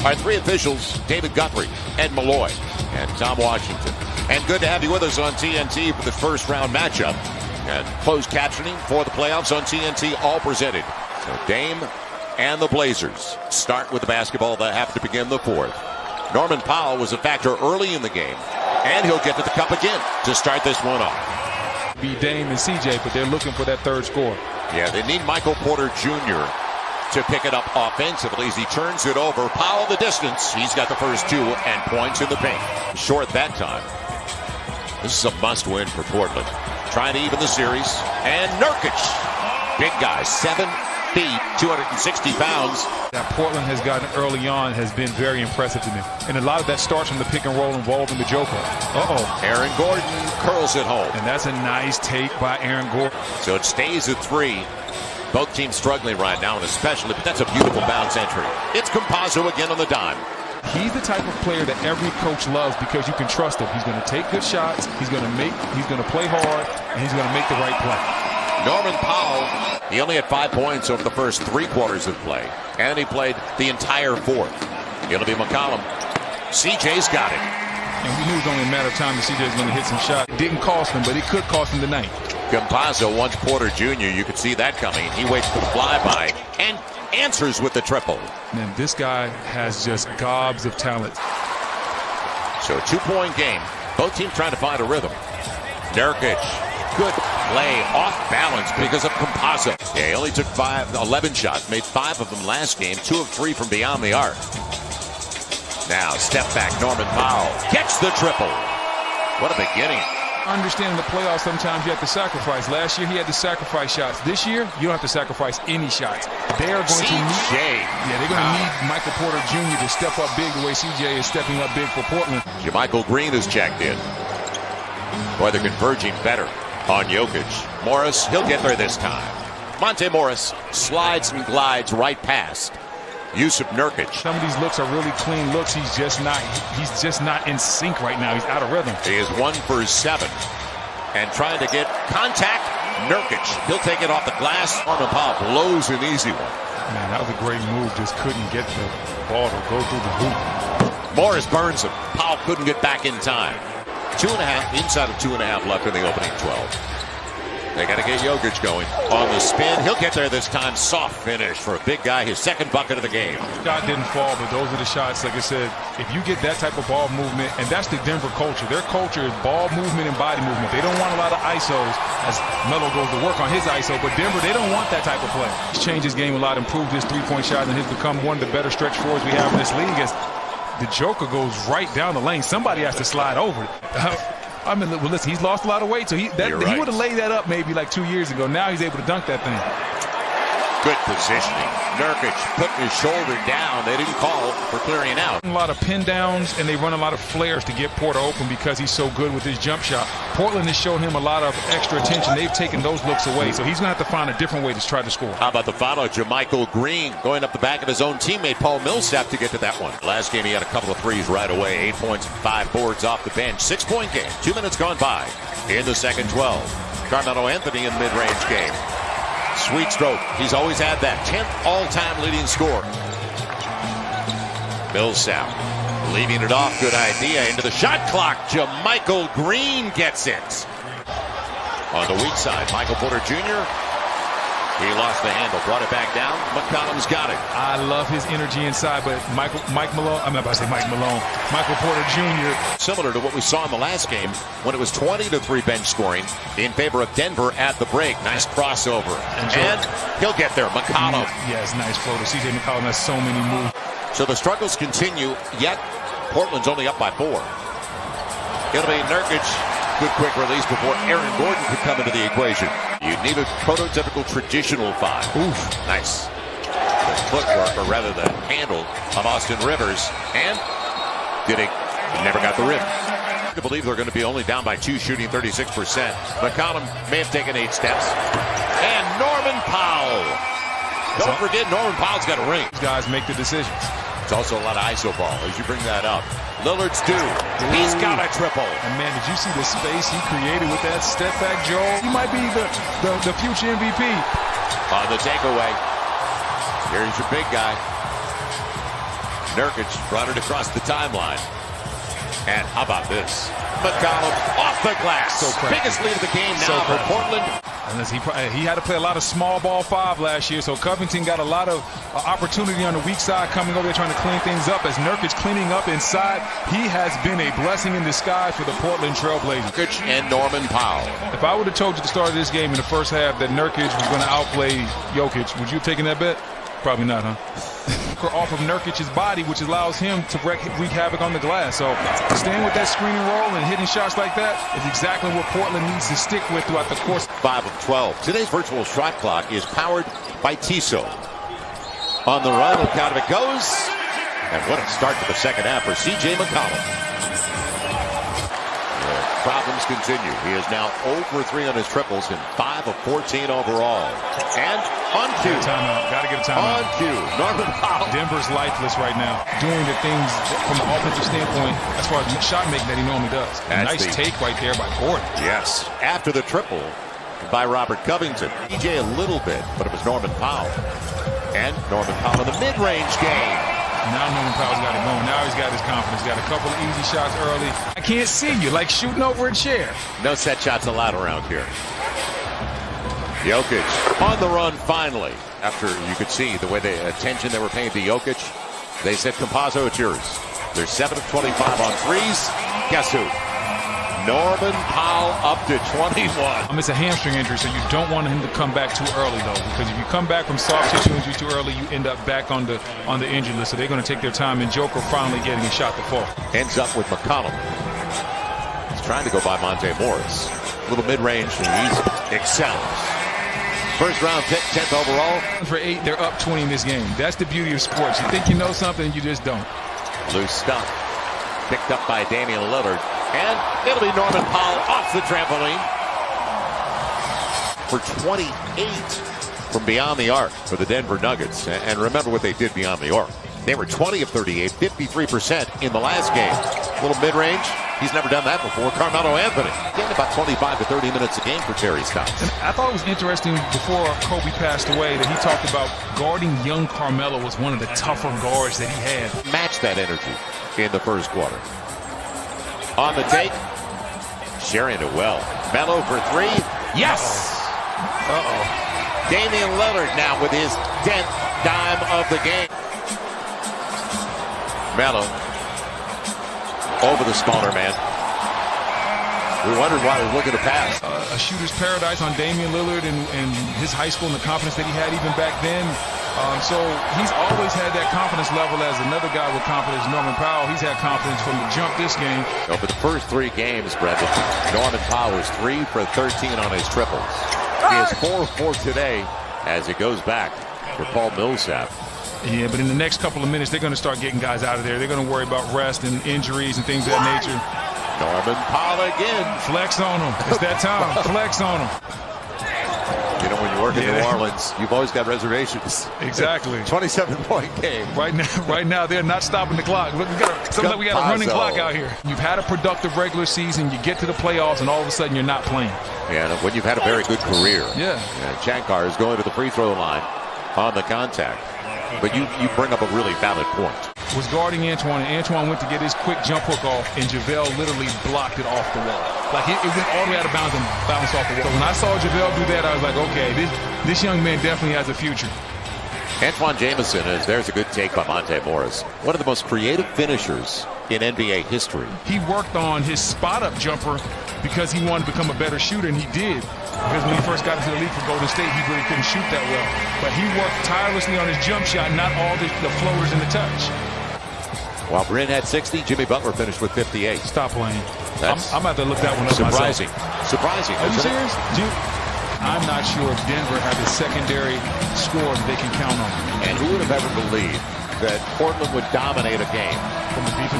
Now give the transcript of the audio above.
Our three officials, David Guthrie, Ed Malloy, and Tom Washington. And good to have you with us on TNT for the first round matchup. And closed captioning for the playoffs on TNT, all presented. So Dame and the Blazers start with the basketball that have to begin the fourth. Norman Powell was a factor early in the game, and he'll get to the cup again to start this one off. Be Dame and CJ, but they're looking for that third score. Yeah, they need Michael Porter Jr. to pick it up offensively as he turns it over. Powell the distance. He's got the first two and points in the paint. Short that time. This is a must-win for Portland. Trying to even the series. And Nurkic. Big guy, 7 feet, 260 pounds. That Portland has gotten early on has been very impressive to me. And a lot of that starts from the pick and roll involving the Joker. Aaron Gordon curls it home. And that's a nice take by Aaron Gordon. So it stays at 3. Both teams struggling right now, and especially, but that's a beautiful bounce entry. It's Campazzo again on the dime. He's the type of player that every coach loves because you can trust him. He's going to take good shots, he's going to play hard, and he's going to make the right play. Norman Powell, he only had 5 points over the first 3 quarters of play, and he played the entire fourth. It'll be McCollum. CJ's got it. And we knew it was only a matter of time that CJ was going to hit some shots. It didn't cost him, but it could cost him tonight. Campazzo wants Porter Jr. You could see that coming. He waits for the flyby and answers with the triple. Man, this guy has just gobs of talent. So a 2-point game. Both teams trying to find a rhythm. Nurkic, good play, off balance because of Campazzo. Yeah, he only took 11 shots, made 5 of them last game, 2 of 3 from beyond the arc. Now, step back, Norman Powell gets the triple. What a beginning. Understanding the playoffs, sometimes you have to sacrifice. Last year, he had to sacrifice shots. This year, you don't have to sacrifice any shots. They are going to need, they're going to need Michael Porter Jr. to step up big the way CJ is stepping up big for Portland. JaMychal Green has checked in. Boy, they're converging better on Jokic. Morris, he'll get there this time. Monte Morris slides and glides right past Yusuf Nurkic. Some of these looks are really clean looks. He's just not in sync right now. He's out of rhythm. He is 1 for 7. And trying to get contact, Nurkic. He'll take it off the glass. Norman Powell blows an easy one. Man, that was a great move. Just couldn't get the ball to go through the hoop. Morris burns him. Powell couldn't get back in time. 2.5, inside of 2.5 left in the opening 12. They got to get Jokic going on the spin. He'll get there this time. Soft finish for a big guy. His second bucket of the game. Shot didn't fall, but those are the shots. Like I said, if you get that type of ball movement, and that's the Denver culture. Their culture is ball movement and body movement. They don't want a lot of ISOs as Melo goes to work on his ISO, but Denver, they don't want that type of play. He's changed his game a lot, improved his three-point shot, and has become one of the better stretch fours we have in this league. As the Joker goes right down the lane, somebody has to slide over it. I mean, well, listen, he's lost a lot of weight, so he would have laid that up maybe like 2 years ago. Now he's able to dunk that thing. Good positioning. Nurkic putting his shoulder down. They didn't call for clearing out. A lot of pin downs, and they run a lot of flares to get Porter open because he's so good with his jump shot. Portland has shown him a lot of extra attention. They've taken those looks away, so he's going to have to find a different way to try to score. How about the follow? JaMychal Green going up the back of his own teammate Paul Millsap to get to that one. Last game he had a couple of threes right away. 8 points, 5 boards off the bench. 6-point game. 2 minutes gone by in the second 12. Carmelo Anthony in the mid-range game. Sweet stroke. He's always had that. 10th all-time leading scorer. Millsap leaving it off. Good idea. Into the shot clock. JaMychal Green gets it. On the weak side, Michael Porter Jr. He lost the handle. Brought it back down. McCollum's got it. I love his energy inside, but Michael Porter Jr. Similar to what we saw in the last game when it was 20-3 bench scoring in favor of Denver at the break. Nice crossover. And he'll get there. McCollum. Yes, nice floater. CJ McCollum has so many moves. So the struggles continue, yet Portland's only up by 4. It'll be Nurkic. Good quick release before Aaron Gordon could come into the equation. You need a prototypical traditional 5. Oof. Nice. The footwork, or rather the handle of Austin Rivers. And he never got the rim. I believe they're going to be only down by 2, shooting 36%. McCollum may have taken 8 steps. And Norman Powell. Don't forget, Norman Powell's got a ring. These guys make the decisions. It's also a lot of ISO ball as you bring that up. Lillard's due. He's got a triple. And man, did you see the space he created with that step back, Joel? He might be the future MVP. On the takeaway. Here's your big guy. Nurkic brought it across the timeline. And how about this? McCollum off the glass. Biggest lead of the game now for Portland. Unless he had to play a lot of small ball 5 last year, so Covington got a lot of opportunity on the weak side coming over there trying to clean things up. As Nurkic cleaning up inside, he has been a blessing in disguise for the Portland Trailblazers. Nurkic and Norman Powell. If I would have told you at the start of this game in the first half that Nurkic was going to outplay Jokic, would you have taken that bet? Probably not, huh? Off of Nurkic's body, which allows him to wreak havoc on the glass. So staying with that screening roll and hitting shots like that is exactly what Portland needs to stick with throughout the course. 5 of 12. Today's virtual shot clock is powered by Tissot. On the run, look out if it goes. And what a start to the second half for C.J. McCollum. The problems continue. He is now 0 for 3 on his triples and 5 of 14 overall. And on cue. Timeout. Got to get a timeout. On cue. Norman Powell. Denver's lifeless right now, doing the things from an offensive standpoint as far as shot making that he normally does. Nice take right there by Gordon. Yes. After the triple by Robert Covington. DJ a little bit, but it was Norman Powell. And Norman Powell in the mid-range game. Now Norman Powell's got it going. Now he's got his confidence. Got a couple of easy shots early. I can't see you, like shooting over a chair. No set shots allowed around here. Jokic on the run finally. After you could see the way the attention they were paying to Jokic, they said, Compazzo, it's yours. They're 7 of 25 on threes. Guess who? Norman Powell up to 21. It's a hamstring injury, so you don't want him to come back too early, though, because if you come back from soft tissue injury too early, you end up back on the injury list. So they're going to take their time, and Joker finally getting a shot to fall. Ends up with McCollum. He's trying to go by Monte Morris. A little mid-range, and he excels. First round pick, 10th overall. For 8, they're up 20 in this game. That's the beauty of sports. You think you know something, you just don't. Loose stuff. Picked up by Damian Lillard. And it'll be Norman Powell off the trampoline for 28 from beyond the arc for the Denver Nuggets. And remember what they did beyond the arc. They were 20 of 38, 53% in the last game. A little mid-range. He's never done that before. Carmelo Anthony getting about 25 to 30 minutes a game for Terry Stotts. And I thought it was interesting before Kobe passed away that he talked about guarding young Carmelo was one of the tougher guards that he had. Match that energy in the first quarter. On the take, sharing it well. Melo for 3. Yes! Uh-oh. Damian Lillard now with his 10th dime of the game. Melo over the smaller man. We wondered why he was looking to pass. A shooter's paradise on Damian Lillard and his high school and the confidence that he had even back then. So he's always had that confidence level as another guy with confidence. Norman Powell, he's had confidence from the jump this game. Over the first 3 games, Brendan, Norman Powell is 3 for 13 on his triples. He is 4 for 4 today as it goes back for Paul Millsap. Yeah, but in the next couple of minutes, they're going to start getting guys out of there. They're going to worry about rest and injuries and things of that nature. Norman Powell again. Flex on him. It's that time. Flex on him. You know, when you work in New Orleans, you've always got reservations. Exactly. 27-point game. Right now, they're not stopping the clock. Look, we got a running clock out here. You've had a productive regular season. You get to the playoffs, and all of a sudden, you're not playing. Yeah, when you've had a very good career. Yeah. Shankar is going to the free throw line on the contact. But you bring up a really valid point. Was guarding Antoine, and Antoine went to get his quick jump hook off, and JaVale literally blocked it off the wall. Like, it went all the way out of bounds and bounced off the wall. So when I saw JaVale do that, I was like, okay, this young man definitely has a future. Antoine Jamison, there's a good take by Monte Morris. One of the most creative finishers in NBA history. He worked on his spot-up jumper because he wanted to become a better shooter, and he did. Because when he first got into the league for Golden State, he really couldn't shoot that well. But he worked tirelessly on his jump shot, not all the floaters in the touch. While Bryn had 60, Jimmy Butler finished with 58. Stop playing. I'm about to look that one up surprising. myself. Surprising. Are you serious? I'm not sure if Denver has a secondary score that they can count on. And who would have ever believed that Portland would dominate a game from the defense?